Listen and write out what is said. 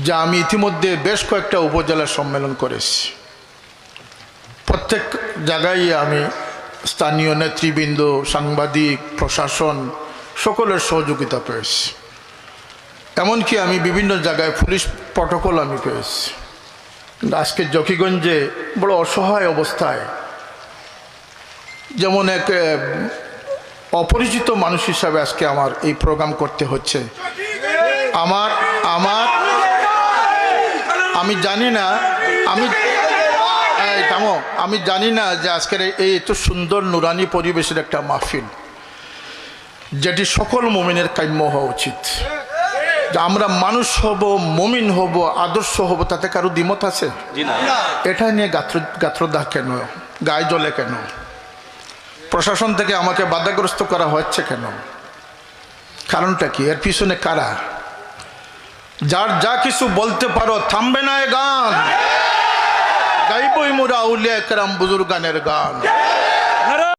যে আমি ইতিমধ্যে বেশ কয়েকটা উপজেলা সম্মেলন করেছি। প্রত্যেক জায়গায় আমি স্থানীয় নেতৃবৃন্দ, সাংবাদিক, প্রশাসন সকলের সহযোগিতা পেয়েছি। এমনকি আমি বিভিন্ন জায়গায় পুলিশ প্রটোকল আমি পেয়েছি। কিন্তু আজকে জকিগঞ্জে বড় অসহায় অবস্থায়, যেমন এক অপরিচিত মানুষ হিসাবে আজকে আমার এই প্রোগ্রাম করতে হচ্ছে। আমি জানি না আমি জানি না যে আজকের এই এত সুন্দর নুরানি পরিবেশের একটা মাহফিল, যেটি সকল মুমিনের কাম্য হওয়া উচিত। যে আমরা মানুষ হব, মুমিন হব, আদর্শ হব, তাতে কারো দ্বিমত আছে? এটা নিয়ে গাত্রদাহ কেন, গায়ে জ্বলে কেন? প্রশাসন থেকে আমাকে বাধাগ্রস্ত করা হচ্ছে কেন? কারণটা কি? এর পিছনে কারা? যার যা কিছু বলতে পারো, থামবে না এ গান, গাইবই মোরা আউলিয়া কেরাম বুজুর্গানের গান।